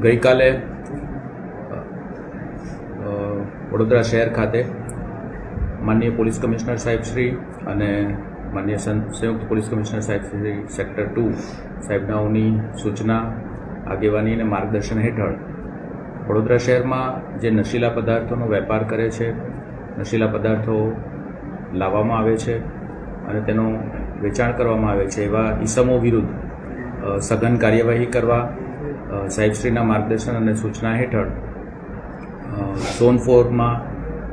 ગઈકાલે વડોદરા શહેર ખાતે માનનીય પોલીસ કમિશનર સાહેબ શ્રી અને માનનીય સંયુક્ત પોલીસ કમિશનર સાહેબ શ્રી સેક્ટર 2 સાહેબનાઓની સૂચના, આગેવાની અને માર્ગદર્શન હેઠળ વડોદરા શહેરમાં જે નશીલા પદાર્થોનો વેપાર કરે છે, નશીલા પદાર્થો લાવવામાં આવે છે અને તેનું વેચાણ કરવામાં આવે છે એવા ઈસમો વિરુદ્ધ સઘન કાર્યવાહી કરવા સાહેબશ્રીના માર્ગદર્શન અને સૂચના હેઠળ ઝોન 4માં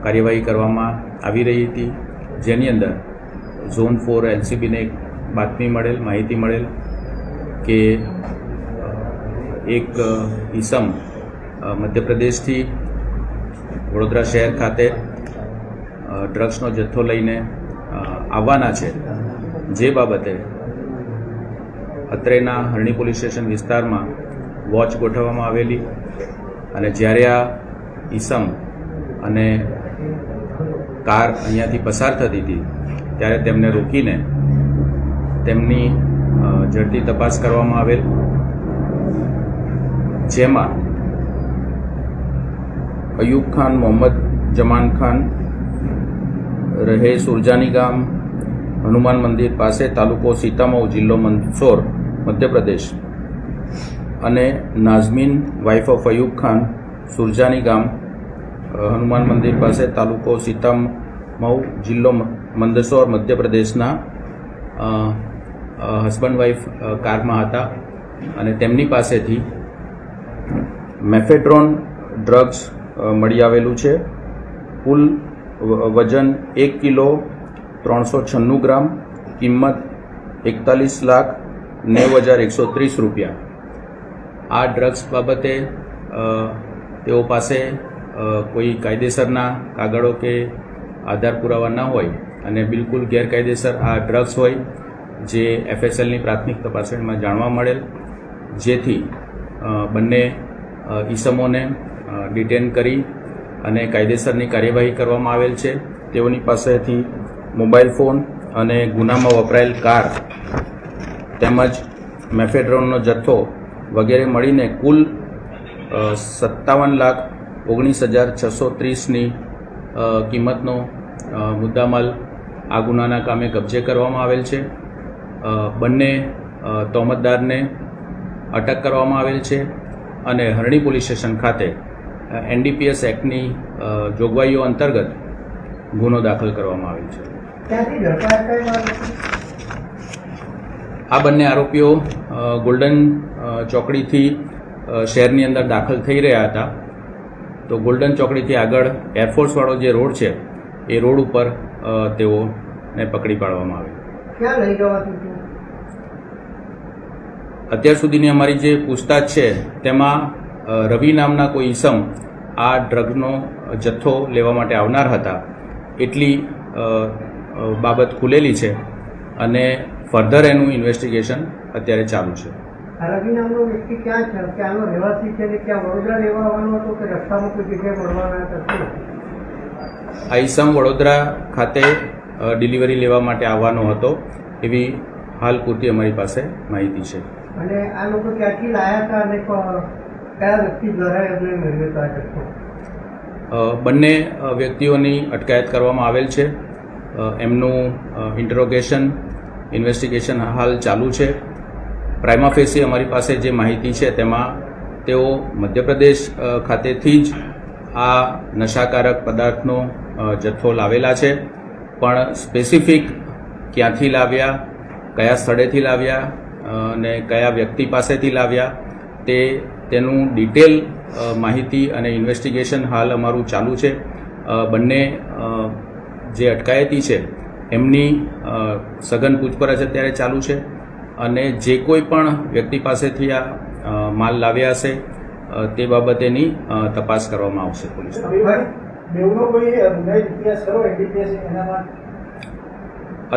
કાર્યવાહી કરવામાં આવી રહી હતી, જેની અંદર ઝોન 4 LCBને એક માહિતી મળેલ કે એક ઈસમ મધ્યપ્રદેશથી વડોદરા શહેર ખાતે ડ્રગ્સનો જથ્થો લઈને આવવાના છે, જે બાબતે અત્રેના હરણી પોલીસ સ્ટેશન વિસ્તારમાં વોચ ગોઠવવામાં આવેલી અને જ્યારે આ ઈસમ અને કાર અહીંયાથી પસાર થતી હતી ત્યારે તેમને રોકીને તેમની ઝડપી તપાસ કરવામાં આવેલ, જેમાં અયુબ ખાન મોહમ્મદ જમાન ખાન રહે સુરજાની ગામ, હનુમાન મંદિર પાસે, તાલુકો સીતામऊ, જિલ્લો મંદસૌર, મધ્યપ્રદેશ અને નાઝમીન વાઇફ ઓફ અયુબ ખાન, સુરજાની ગામ, હનુમાન મંદિર પાસે, તાલુકો સીતામऊ, જિલ્લો મંદસૌર, મધ્યપ્રદેશના હસબન્ડ વાઇફ કારમાં હતા અને તેમની પાસેથી મેફેડ્રોન ડ્રગ્સ મળી આવેલું છે. કુલ વજન 1 કિલો 396 ગ્રામ, કિંમત 41,90,130 રૂપિયા. આ ડ્રગ્સ બાબતે તેઓ પાસે કોઈ કાયદેસરના કાગળો કે આધાર પુરાવા ન હોય અને બિલકુલ ગેરકાયદેસર આ ડ્રગ્સ હોય, જે FSLની પ્રાથમિક તપાસણીમાં જાણવા મળેલ, જેથી બંને ઈસમોને ડિટેન કરી અને કાયદેસરની કાર્યવાહી કરવામાં આવેલ છે. તેઓની પાસેથી મોબાઈલ ફોન અને ગુનામાં વપરાયેલ કાર તેમજ મેફેડ્રોનનો જથ્થો વગેરે મળીને કુલ 57,19,630ની કિંમતનો મુદ્દામાલ આ ગુનાના કામે કબજે કરવામાં આવેલ છે. બંને તોહમતદારને અટક કરવામાં આવેલ છે અને હરણી પોલીસ સ્ટેશન ખાતે NDPS એક્ટની જોગવાઈઓ અંતર્ગત ગુનો દાખલ કરવામાં આવેલ છે. આ બંને આરોપીઓ ગોલ્ડન ચોકડીથી શહેરની અંદર દાખલ થઈ રહ્યા હતા, તો ગોલ્ડન ચોકડીથી આગળ એરફોર્સવાળો જે રોડ છે એ રોડ ઉપર તેઓને પકડી પાડવામાં આવે. અત્યાર સુધીની અમારી જે પૂછતાછ છે તેમાં રવિ નામના કોઈ ઈસમ આ ડ્રગનો જથ્થો લેવા માટે આવનાર હતા એટલી બાબત ખુલેલી છે અને ફર્ધર એનું ઇન્વેસ્ટિગેશન અત્યારે ચાલુ છે. રવિ નામનો વ્યક્તિ ક્યાં છે? ક્યાંનો રહેવાસી છે? ક્યાં વડોદરા રહેવા આવવાનો હતો કે રસ્તામાં કોઈ જગ્યાએ મળવાના હતા? આ ઈસમ વડોદરા ખાતે ડિલિવરી લેવા માટે આવવાનો હતો એવી હાલ પૂરતી અમારી પાસે માહિતી છે. અને આ લોકો ક્યાંથી લાયા હતા અને કયા વ્યક્તિ દ્વારા એમને મેળવ્યો હતો આ જથ્થો? બંને વ્યક્તિઓની અટકાયત કરવામાં આવેલ છે. એમનું ઇન્ટરોગેશન, ઇન્વેસ્ટિગેશન હાલ ચાલુ છે. પ્રાઇમા ફેસી અમારી પાસે જે માહિતી છે તેમાં તેઓ મધ્યપ્રદેશ ખાતેથી જ આ નશાકારક પદાર્થનો જથ્થો લાવેલા છે, પણ સ્પેસિફિક ક્યાંથી લાવ્યા, કયા સ્થળેથી લાવ્યા અને કયા વ્યક્તિ પાસેથી લાવ્યા તેનું ડિટેલ માહિતી અને ઇન્વેસ્ટિગેશન હાલ અમારું ચાલુ છે. બંને જે અટકાયતી છે એમની સઘન પૂછપરછ અત્યારે ચાલુ છે અને જે કોઈ પણ વ્યક્તિ પાસેથી આ માલ લાવ્યા હશે તે બાબતેની તપાસ કરવામાં આવશે પોલીસ.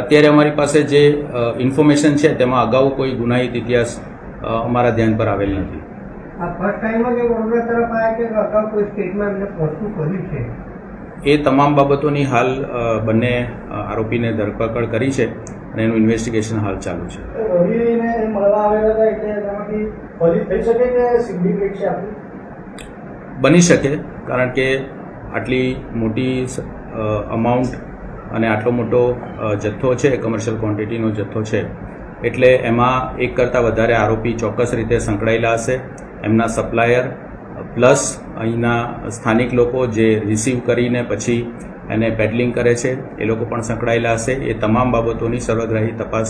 અત્યારે અમારી પાસે જે ઇન્ફોર્મેશન છે તેમાં અગાઉ કોઈ ગુનાહિત ઇતિહાસ અમારા ધ્યાન પર આવેલ નથી. એ તમામ બાબતોની હાલ બંને આરોપીને ધરપકડ કરી છે અને એનું ઇન્વેસ્ટિગેશન હાલ ચાલુ છે. ફલિત થઈ શકે કે સિન્ડિકેટ છે આપણું? બની શકે, કારણ કે આટલી મોટી અમાઉન્ટ અને આટલો મોટો જથ્થો છે, કમર્શિયલ ક્વોન્ટિટીનો જથ્થો છે, એટલે એમાં એક કરતાં વધારે આરોપી ચોક્કસ રીતે સંકળાયેલા હશે. એમના સપ્લાયર પ્લસ અહીંના સ્થાનિક લોકો જે રિસીવ કરીને પછી એને પેડલિંગ કરે છે એ લોકો પણ સંકળાયેલા હશે. એ તમામ બાબતોની સર્વગ્રાહી તપાસ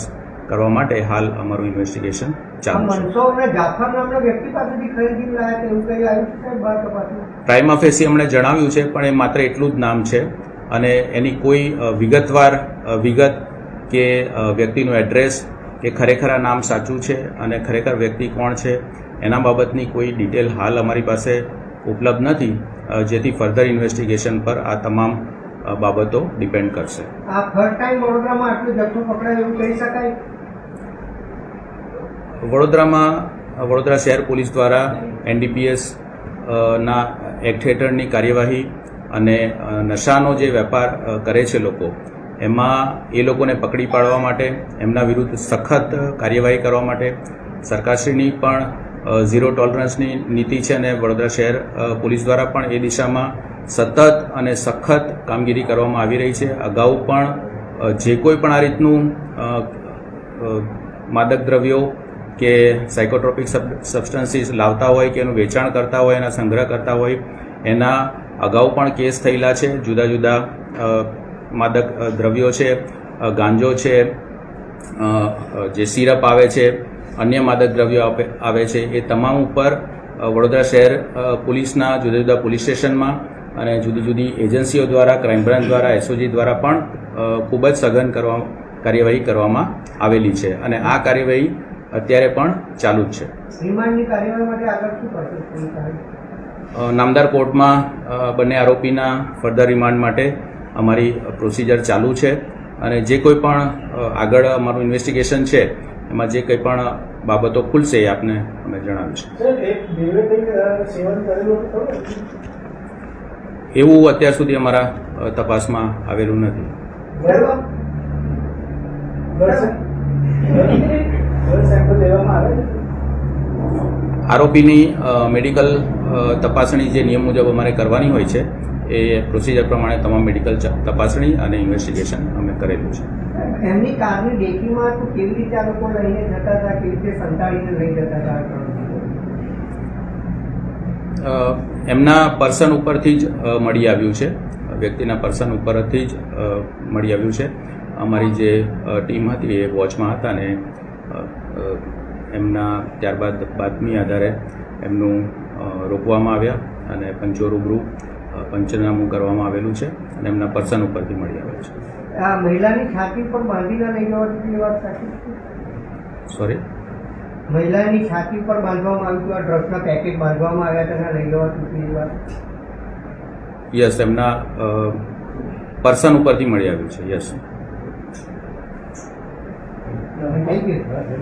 કરવા માટે હાલ અમારું ઇન્વેસ્ટિગેશન ચાલુ છે. મનસુર અને જાફર નામના વ્યક્તિ પાસેથી ખરીદી લાયા છે એવું કઈ આવ્યું છે બાર તપાસમાં? પ્રાઇમા ફેસી એમણે જણાવ્યું છે, પણ એ માત્ર એટલું જ નામ છે અને એની કોઈ વિગતવાર વિગત કે વ્યક્તિનું એડ્રેસ કે ખરેખર આ નામ સાચું છે અને ખરેખર વ્યક્તિ કોણ છે એના બાબતની કોઈ ડિટેલ હાલ અમારી પાસે ઉપલબ્ધ નથી, જેથી ફર્ધર ઇન્વેસ્ટિગેશન પર આ તમામ બાબતો ડિપેન્ડ કરશે. આ ફર્સ્ટ ટાઈમ વડોદરામાં આટલું જથ્થો પકડાય એવું કહી શકાય? વડોદરા શહેર પોલીસ દ્વારા NDPS ના એક્ટ હેઠળની કાર્યવાહી અને નશાનો જે વેપાર કરે છે લોકો, એમાં એ લોકોને પકડી પાડવા માટે, એમના વિરુદ્ધ સખત કાર્યવાહી કરવા માટે સરકારશ્રીની પણ ઝીરો ટોલરન્સની નીતિ છે અને વડોદરા શહેર પોલીસ દ્વારા પણ એ દિશામાં સતત અને સખત કામગીરી કરવામાં આવી રહી છે. અગાઉ પણ જે કોઈ પણ આ રીતનું માદક દ્રવ્યો કે સાયકોટ્રોપિક સબસ્ટન્સીસ લાવતા હોય કે એનું વેચાણ કરતા હોય, એના સંગ્રહ કરતા હોય, એના અગાઉ પણ કેસ થયેલા છે. જુદા જુદા માદક દ્રવ્યો છે, ગાંજો છે, જે સિરપ આવે છે, અન્ય માદક દ્રવ્યો આવે છે, એ તમામ ઉપર વડોદરા શહેર પોલીસના જુદા જુદા પોલીસ સ્ટેશનમાં અને જુદી જુદી એજન્સીઓ દ્વારા, ક્રાઇમ બ્રાન્ચ દ્વારા, SOG દ્વારા પણ ખૂબ જ સઘન કાર્યવાહી કરવામાં આવેલી છે અને આ કાર્યવાહી અત્યારે પણ ચાલુ જ છે. રિમાન્ડની કાર્યવાહી માટે આગળ શું કરશે? નામદાર કોર્ટમાં બંને આરોપીના ફર્ધર રિમાન્ડ માટે અમારી પ્રોસિજર ચાલુ છે અને જે કોઈ પણ આગળ અમારું ઇન્વેસ્ટિગેશન છે એમાં જે કંઈ પણ બાબતો ખુલશે એ આપને અમે જણાવીશું. એવું અત્યાર સુધી અમારા તપાસમાં આવેલું નથી. આરોપીની મેડિકલ તપાસણી જે નિયમ મુજબ અમારે કરવાની હોય છે એ પ્રોસિજર પ્રમાણે તમામ મેડિકલ તપાસણી અને ઇન્વેસ્ટિગેશન અમે કરેલું છે. એમની કારની ડેકીમાં તો કેવી રીતે આ લોકો લઈને જતા હતા, કેવી રીતે સંતાડીને લઈ જતા હતા? એમના પર્સન ઉપરથી જ મળી આવ્યું છે, વ્યક્તિના પર્સન ઉપરથી જ મળી આવ્યું છે. અમારી જે ટીમ હતી એ વોચમાં હતા અને એમના ત્યારબાદ બાતમી આધારે એમનું રોકવામાં આવ્યા અને પંચો રૂબરૂ પંચનામું કરવામાં આવેલું છે અને એમના પર્સન ઉપરથી મળી આવેલું છે. આ મહિલાની છાતી પર બાંધીને લઈ જવાથી એ વાત સાચી છે? સોરી, મહિલાની છાતી પર બાંધવામાં આવ્યું હતું, આ ડ્રગ્સના પેકેટ બાંધવામાં આવ્યા હતા, લઈ જવાથી એ વાત? યસ, એમના પર્સન ઉપરથી મળી આવ્યું છે. યસ. Thank you.